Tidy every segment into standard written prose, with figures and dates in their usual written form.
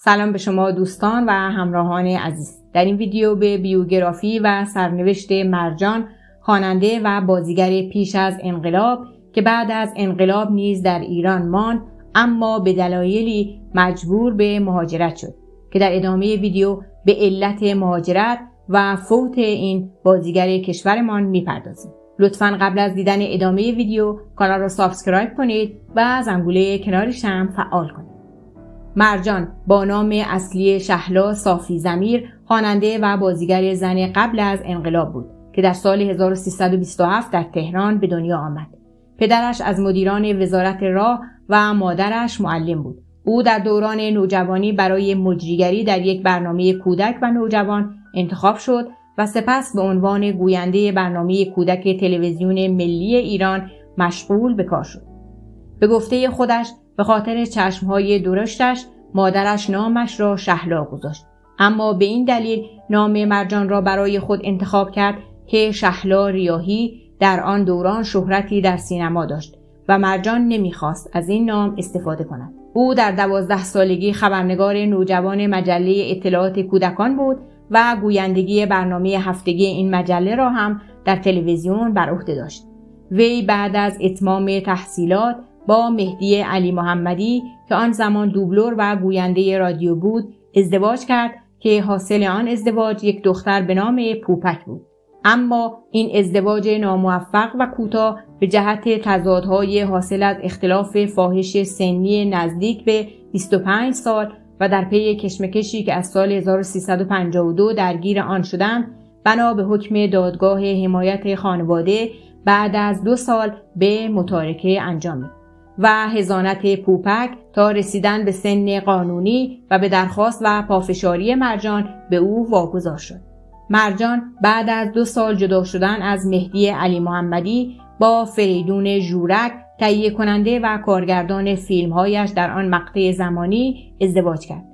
سلام به شما دوستان و همراهان عزیز. در این ویدیو به بیوگرافی و سرنوشت مرجان، خواننده و بازیگر پیش از انقلاب که بعد از انقلاب نیز در ایران ماند اما به دلایلی مجبور به مهاجرت شد که در ادامه ویدیو به علت مهاجرت و فوت این بازیگر کشورمان میپردازیم. لطفاً قبل از دیدن ادامه ویدیو کانال را سابسکرایب کنید و زنگوله کنارش هم فعال کنید. مرجان با نام اصلی شهلا صافی ضمیر خواننده و بازیگر زن قبل از انقلاب بود که در سال 1327 در تهران به دنیا آمد. پدرش از مدیران وزارت راه و مادرش معلم بود. او در دوران نوجوانی برای مجریگری در یک برنامه کودک و نوجوان انتخاب شد و سپس به عنوان گوینده برنامه کودک تلویزیون ملی ایران مشغول به کار شد. به گفته خودش به خاطر چشمهای درشتش مادرش نامش را شهلا گذاشت، اما به این دلیل نام مرجان را برای خود انتخاب کرد که شهلا ریاحی در آن دوران شهرتی در سینما داشت و مرجان نمیخواست از این نام استفاده کند. او در 12 سالگی خبرنگار نوجوان مجله اطلاعات کودکان بود و گویندگی برنامه هفتگی این مجله را هم در تلویزیون بر عهده داشت. وی بعد از اتمام تحصیلات با مهدی علی محمدی که آن زمان دوبلور و گوینده رادیو بود ازدواج کرد که حاصل آن ازدواج یک دختر به نام پوپک بود. اما این ازدواج ناموفق و کوتاه به جهت تضادهای حاصل از اختلاف فاحش سنی نزدیک به 25 سال و در پی کشمکشی که از سال 1352 درگیر آن شدند، بنا به حکم دادگاه حمایت خانواده بعد از 2 سال به متارکه انجامید و حضانت پوپک تا رسیدن به سن قانونی و به درخواست و پافشاری مرجان به او واگذار شد. مرجان بعد از 2 سال جدا شدن از مهدی علی محمدی با فریدون ژورک تهیه کننده و کارگردان فیلمهایش در آن مقطع زمانی ازدواج کرد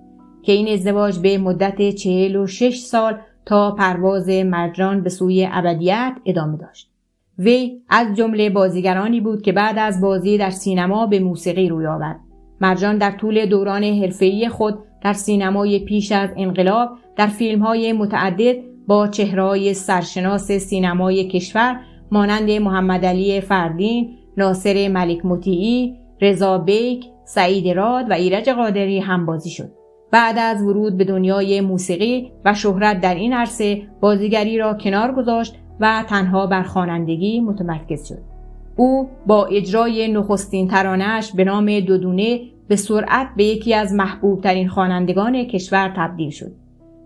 که این ازدواج به مدت 46 سال تا پرواز مرجان به سوی ابدیت ادامه داشت. وی از جمله بازیگرانی بود که بعد از بازی در سینما به موسیقی روی آورد. مرجان در طول دوران حرفه‌ای خود در سینمای پیش از انقلاب در فیلم‌های متعدد با چهره‌های سرشناس سینمای کشور مانند محمد علی فردین، ناصر ملک مطیعی، رضا بیک، سعید راد و ایرج قادری هم بازی شد. بعد از ورود به دنیای موسیقی و شهرت در این عرصه بازیگری را کنار گذاشت و تنها بر خوانندگی متمرکز شد. او با اجرای نخستین ترانه‌اش به نام دودونه به سرعت به یکی از محبوب ترین خوانندگان کشور تبدیل شد.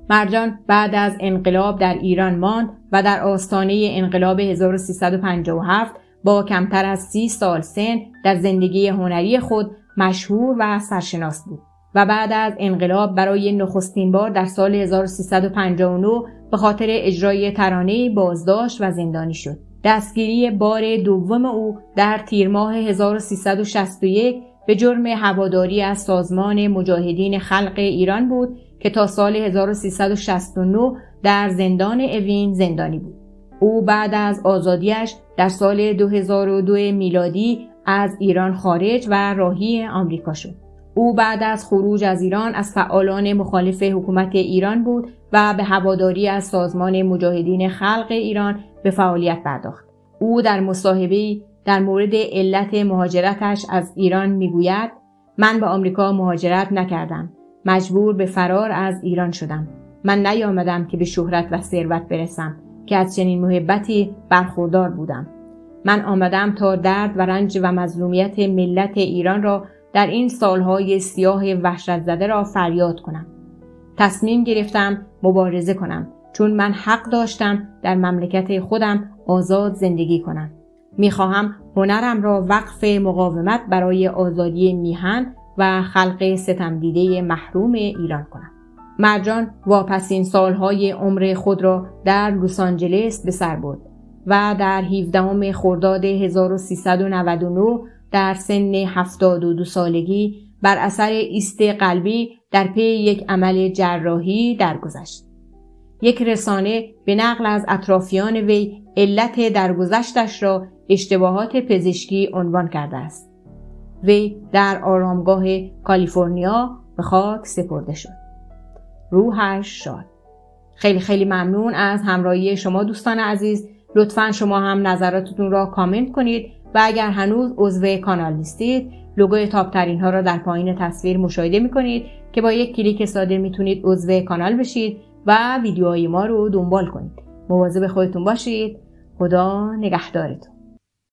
مرجان بعد از انقلاب در ایران ماند و در آستانه انقلاب 1357 با کمتر از 30 سال سن در زندگی هنری خود مشهور و سرشناس بود و بعد از انقلاب برای نخستین بار در سال 1359 به خاطر اجرای ترانه‌ای بازداشت و زندانی شد. دستگیری بار دوم او در تیر ماه 1361 به جرم هواداری از سازمان مجاهدین خلق ایران بود که تا سال 1369 در زندان اوین زندانی بود. او بعد از آزادیش در سال 2002 میلادی از ایران خارج و راهی آمریکا شد. او بعد از خروج از ایران از فعالان مخالف حکومت ایران بود و به هواداری از سازمان مجاهدین خلق ایران به فعالیت پرداخت. او در مصاحبه‌ای در مورد علت مهاجرتش از ایران میگوید: من به آمریکا مهاجرت نکردم. مجبور به فرار از ایران شدم. من نیامدم که به شهرت و ثروت برسم که از چنین محبتی برخوردار بودم. من آمدم تا درد و رنج و مظلومیت ملت ایران را در این سالهای سیاه وحشت زده را فریاد کنم. تصمیم گرفتم مبارزه کنم چون من حق داشتم در مملکت خودم آزاد زندگی کنم. میخواهم هنرم را وقف مقاومت برای آزادی میهن و خلق ستمدیده محروم ایران کنم. مرجان واپسین سالهای عمر خود را در لس آنجلس به سر برد و در 17 خرداد 1399 در سن 72 سالگی بر اثر ایست قلبی در پی یک عمل جراحی درگذشت. یک رسانه به نقل از اطرافیان وی علت درگذشتش را اشتباهات پزشکی عنوان کرده است. وی در آرامگاه کالیفرنیا به خاک سپرده شد. روحش شاد. خیلی خیلی ممنون از همراهی شما دوستان عزیز. لطفاً شما هم نظراتتون را کامنت کنید و اگر هنوز عضو کانال نیستید لوگوی تاپ ترین ها را در پایین تصویر مشاهده می‌کنید که با یک کلیک ساده میتونید عضو کانال بشید و ویدیوهای ما رو دنبال کنید. مواظب خودتون باشید. خدا نگهدارتون.